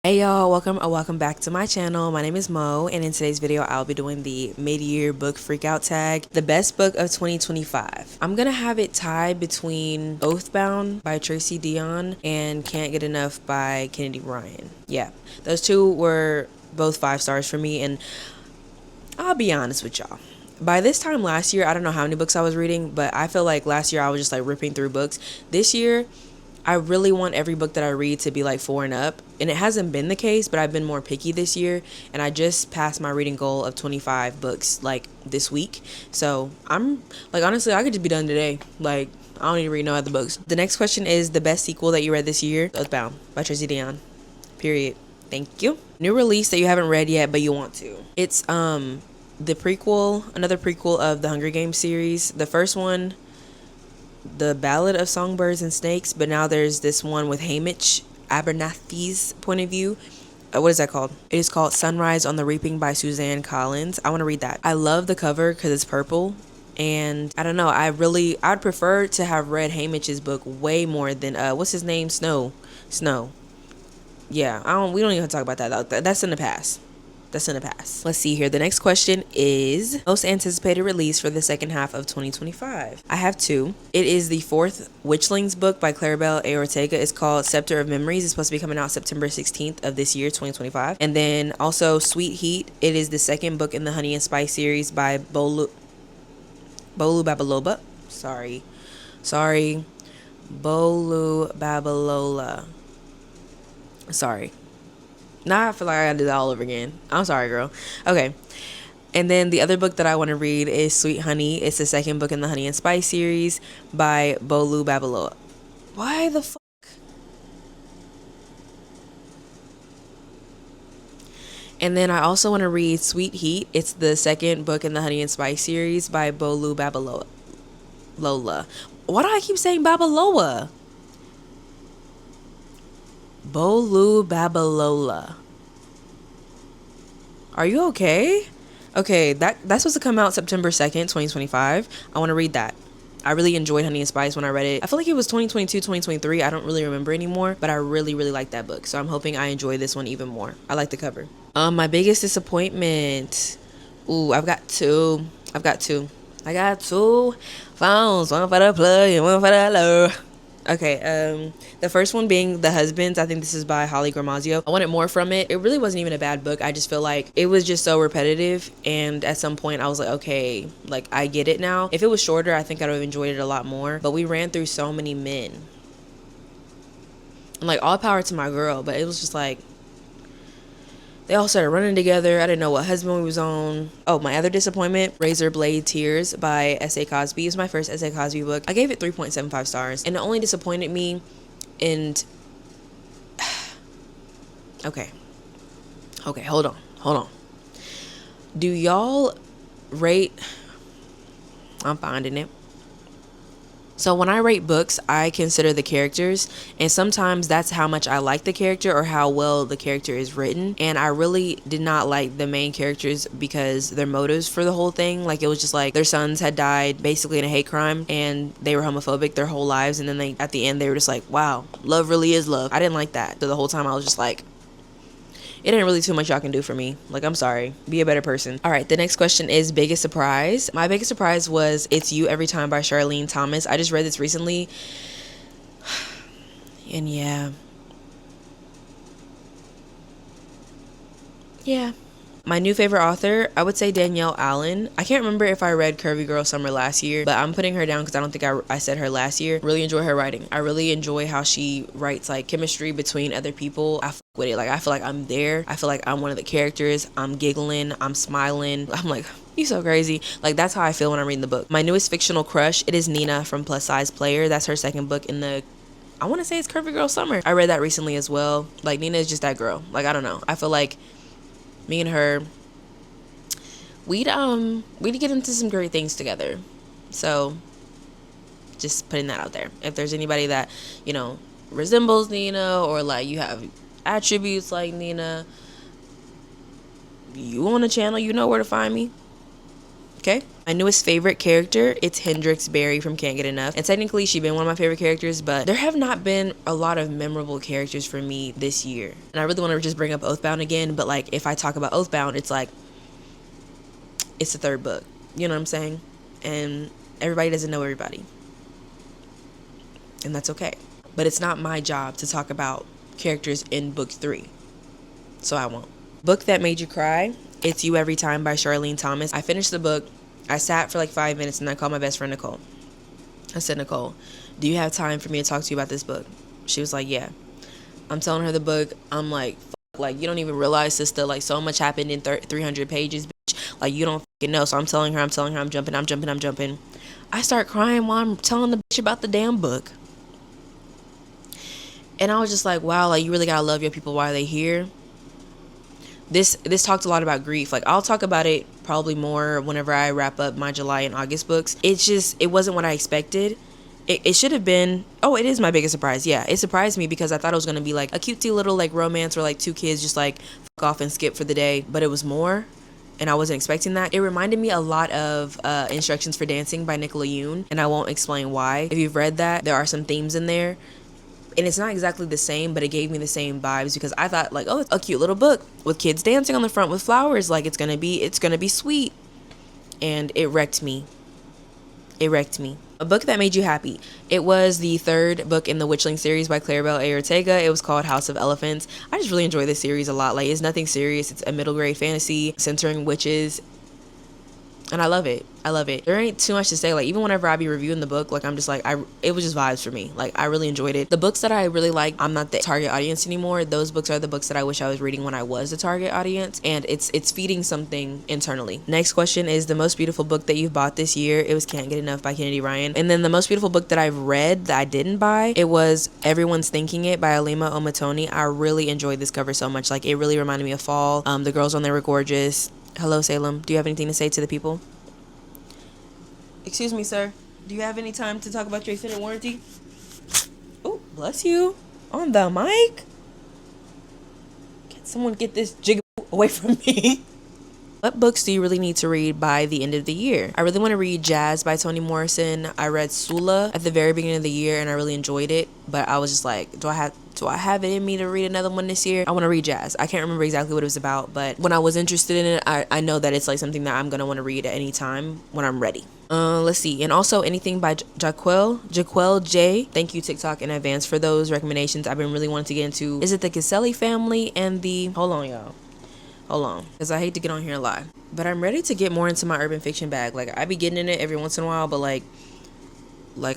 Hey y'all, welcome back to my channel. My name is Mo, and in today's video I'll be doing the mid-year book freakout tag, the best book of 2025. I'm gonna have it tied between Oathbound by Tracy Dion and Can't Get Enough by Kennedy Ryan. Yeah, those two were both 5 stars for me, and I'll be honest with y'all. By this time last year, I don't know how many books I was reading, but I feel like last year I was just like ripping through books. This year, I really want every book that I read to be like 4 and up. And it hasn't been the case, but I've been more picky this year. And I just passed my reading goal of 25 books like this week. So I'm like, honestly, I could just be done today. Like, I don't need to read no other books. The next question is the best sequel that you read this year. Oathbound by Tracy Dion. Period. Thank you. New release that you haven't read yet, but you want to. It's the prequel, another prequel of the Hunger Games series. The first one, The Ballad of Songbirds and Snakes, but now there's this one with Hamish Abernathy's point of view. What is that called? It is called Sunrise on the Reaping by Suzanne Collins. I want to read that. I love the cover because it's purple. And I don't know, I'd prefer to have read Hamish's book way more than, what's his name? Snow. Yeah, we don't even talk about that though. That's in the past. Let's see here. The next question is most anticipated release for the second half of 2025. I have 2. It is the 4th Witchlings book by Claribel A. Ortega. It's called Scepter of Memories. It's supposed to be coming out September 16th of this year, 2025. And then also Sweet Heat. It is the 2nd book in the Honey and Spice series by Bolu Babaloba. Sorry. Bolu Babalola. Sorry. Now I feel like I gotta do that all over again. I'm sorry, girl. Okay. And then the other book that I want to read is Sweet Honey. It's the 2nd book in the Honey and Spice series by Bolu Babalola. Why the fuck? And then I also want to read Sweet Heat. It's the 2nd book in the Honey and Spice series by Bolu Babalola. Why do I keep saying Babalola? Bolu Babalola. Are you okay? Okay, that's supposed to come out September 2nd, 2025. I want to read that. I really enjoyed Honey and Spice when I read it. I feel like it was 2022, 2023. I don't really remember anymore, but I really, really like that book. So I'm hoping I enjoy this one even more. I like the cover. My biggest disappointment. Ooh, I've got two. I got 2 phones. One for the plug and one for the low. Okay, the first one being The Husbands. I think this is by Holly Gramazio. I wanted more from it. It really wasn't even a bad book. I just feel like it was just so repetitive, and at some point I was like, okay, like I get it now. If it was shorter, I think I would have enjoyed it a lot more, but we ran through so many men. And like, all power to my girl, but it was just like they all started running together. I didn't know what husband we was on. Oh, my other disappointment, Razor Blade Tears by S.A. Cosby. It was my first S.A. Cosby book. I gave it 3.75 stars. And it only disappointed me and okay, hold on. Do y'all rate, I'm finding it. So when I rate books, I consider the characters, and sometimes that's how much I like the character or how well the character is written. And I really did not like the main characters because their motives for the whole thing, like it was just like their sons had died basically in a hate crime and they were homophobic their whole lives, and then they at the end they were just like, wow, love really is love. I didn't like that. So the whole time I was just like, it ain't really too much y'all can do for me. Like, I'm sorry. Be a better person. All right, the next question is biggest surprise. My biggest surprise was It's You Every Time by Charlene Thomas. I just read this recently. And yeah. My new favorite author, I would say Danielle Allen. I can't remember if I read Curvy Girl Summer last year, but I'm putting her down because I don't think I said her last year. Really enjoy her writing. I really enjoy how she writes like chemistry between other people. I fuck with it. Like, I feel like I'm there. I feel like I'm one of the characters. I'm giggling. I'm smiling. I'm like, you so crazy. Like, that's how I feel when I'm reading the book. My newest fictional crush, it is Nina from Plus Size Player. That's her 2nd book in the, I want to say it's Curvy Girl Summer. I read that recently as well. Like, Nina is just that girl. Like, I don't know. I feel like me and her, we'd get into some great things together. So just putting that out there. If there's anybody that, you know, resembles Nina, or like you have attributes like Nina, you on the channel, you know where to find me. Okay. My My newest favorite character, it's Hendrix Berry from Can't Get Enough. And technically, she's been one of my favorite characters, but there have not been a lot of memorable characters for me this year. And I really want to just bring up Oathbound again, but like if I talk about Oathbound, it's like, it's the third book. You know what I'm saying? And everybody doesn't know everybody. And that's okay. But it's not my job to talk about characters in book 3. So I won't. Book that made you cry, It's You Every Time by Charlene Thomas. I finished the book. I sat for like 5 minutes and I called my best friend Nicole. I said, Nicole, do you have time for me to talk to you about this book? She was like, yeah. I'm telling her the book. I'm like, like, you don't even realize, sister, like so much happened in 300 pages, bitch. Like you don't fucking know. So I'm telling her, I'm jumping. I start crying while I'm telling the bitch about the damn book. And I was just like, wow, like you really gotta love your people while they here. This talked a lot about grief. Like I'll talk about it probably more whenever I wrap up my July and August books. It wasn't what I expected. It should have been, oh, it is my biggest surprise. Yeah, it surprised me because I thought it was gonna be like a cutesy little like romance where like two kids just like fuck off and skip for the day, but it was more. And I wasn't expecting that. It reminded me a lot of Instructions for Dancing by Nicola Yoon, and I won't explain why. If you've read that, there are some themes in there. And it's not exactly the same, but it gave me the same vibes because I thought like, oh, it's a cute little book with kids dancing on the front with flowers. Like it's gonna be sweet. And it wrecked me. A book that made you happy. It was the third book in the Witchling series by Claribel A. Ortega. It was called House of Elephants. I just really enjoy this series a lot. Like it's nothing serious. It's a middle grade fantasy centering witches. And I love it. There ain't too much to say. Like even whenever I be reviewing the book, like I'm just like, it was just vibes for me. Like I really enjoyed it. The books that I really like, I'm not the target audience anymore. Those books are the books that I wish I was reading when I was the target audience. And it's feeding something internally. Next question is the most beautiful book that you've bought this year. It was Can't Get Enough by Kennedy Ryan. And then the most beautiful book that I've read that I didn't buy, it was Everyone's Thinking It by Alima Omatoni. I really enjoyed this cover so much. Like it really reminded me of fall. The girls on there were gorgeous. Hello, Salem. Do you have anything to say to the people? Excuse me, sir. Do you have any time to talk about your extended warranty? Oh, bless you. On the mic. Can someone get this jig away from me? What books do you really need to read by the end of the year? I really want to read Jazz by Toni Morrison. I read Sula at the very beginning of the year and I really enjoyed it, but I was just like, do I have it in me to read another one this year? I want to read Jazz. I can't remember exactly what it was about, but when I was interested in it, I know that it's like something that I'm going to want to read at any time when I'm ready. Let's see. And also anything by Jaquel J. Thank you, TikTok, in advance for those recommendations. I've been really wanting to get into. Is it the Caselli family and the... Hold on, y'all. Hold on, because I hate to get on here and lie, but I'm ready to get more into my urban fiction bag. Like I be getting in it every once in a while, but like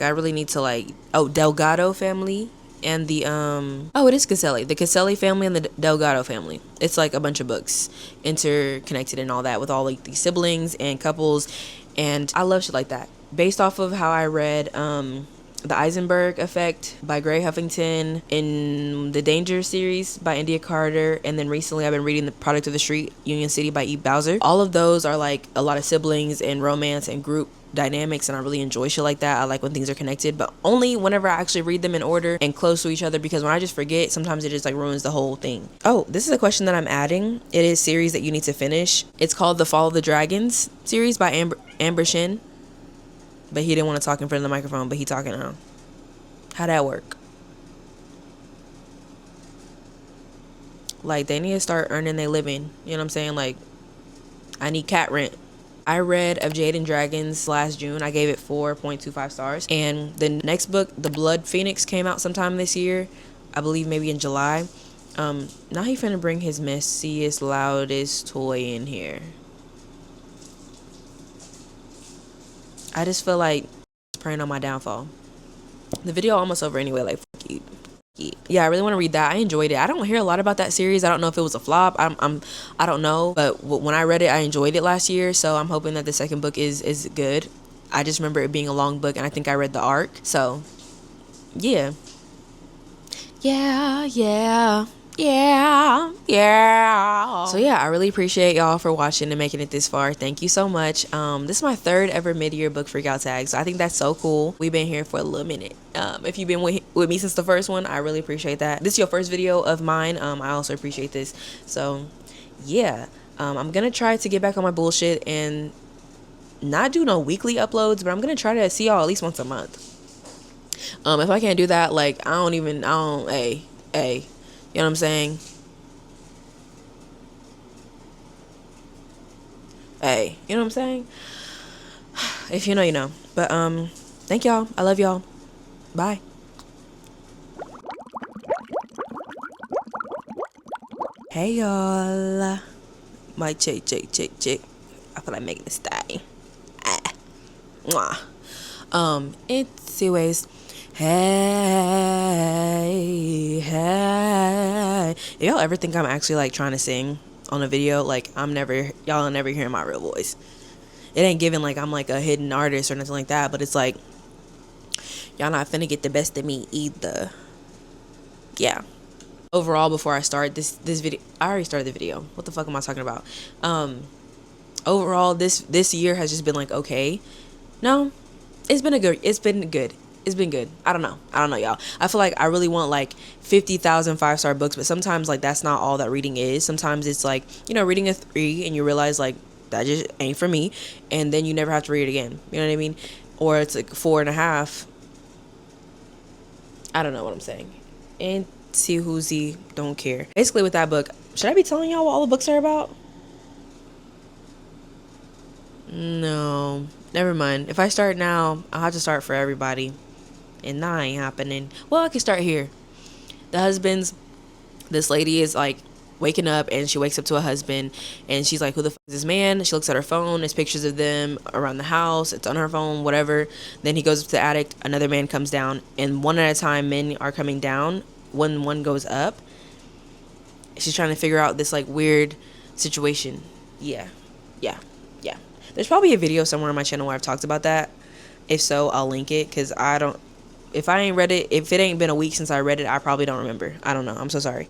I really need to like, oh, Delgado family and the oh, it is Caselli, the Caselli family and the Delgado family. It's like a bunch of books interconnected and all that with all like these siblings and couples, and I love shit like that. Based off of how I read The Eisenberg Effect by Gray Huffington, in the Danger series by India Carter, and then recently I've been reading The Product of the Street, Union City by E. Bowser. All of those are like a lot of siblings and romance and group dynamics, and I really enjoy shit like that. I like when things are connected, but only whenever I actually read them in order and close to each other, because when I just forget, sometimes it just like ruins the whole thing. Oh, this is a question that I'm adding. It is series that you need to finish. It's called The Fall of the Dragons series by Amber Shin. But he didn't want to talk in front of the microphone, but he talking now. How'd that work? Like, they need to start earning their living. You know what I'm saying? Like, I need cat rent. I read Of Jade and Dragons last June. I gave it 4.25 stars. And the next book, The Blood Phoenix, came out sometime this year. I believe maybe in July. Now he finna bring his messiest, loudest toy in here. I just feel like it's preying on my downfall. The video almost over anyway, like fuck you. Yeah, I really want to read that. I enjoyed it. I don't hear a lot about that series. I don't know if it was a flop. I don't know, but when I read it, I enjoyed it last year, so I'm hoping that the second book is good. I just remember it being a long book, and I think I read the arc. So yeah. So yeah, I really appreciate y'all for watching and making it this far. Thank you so much. This is my third ever mid-year book freakout tag, so I think that's so cool. We've been here for a little minute. If you've been with me since the first one, I really appreciate that. This is your first video of mine. I also appreciate this. So yeah, I'm gonna try to get back on my bullshit and not do no weekly uploads, but I'm gonna try to see y'all at least once a month. If I can't do that, like, hey, you know what I'm saying? Hey, you know what I'm saying? If you know, you know. But, thank y'all. I love y'all. Bye. Hey, y'all. My chick. I feel like making this thing. Mwah. Anyways, hey. If y'all ever think I'm actually like trying to sing on a video, like y'all are never hearing my real voice. It ain't giving like I'm like a hidden artist or nothing like that, but it's like y'all not finna get the best of me either. Yeah. Overall, before I start this video, I already started the video. What the fuck am I talking about? Overall, this year has just been like okay. No, it's been good. I don't know, y'all. I feel like I really want like 50,000 5-star books, but sometimes like that's not all that reading is. Sometimes it's like, you know, reading a 3 and you realize like that just ain't for me, and then you never have to read it again. You know what I mean? Or it's like 4.5. I don't know what I'm saying. And see who's he, don't care. Basically with that book, should I be telling y'all what all the books are about? No, never mind. If I start now, I'll have to start for everybody, and that ain't happening. Well, I can start here. The husbands, this lady is like waking up, and she wakes up to a husband, and she's like, who the fuck is this man? She looks at her phone, there's pictures of them around the house, it's on her phone, whatever. Then he goes up to the attic, another man comes down, and one at a time men are coming down. When one goes up, she's trying to figure out this like weird situation. Yeah. There's probably a video somewhere on my channel where I've talked about that. If so, I'll link it, because if I ain't read it, if it ain't been a week since I read it, I probably don't remember. I don't know. I'm so sorry.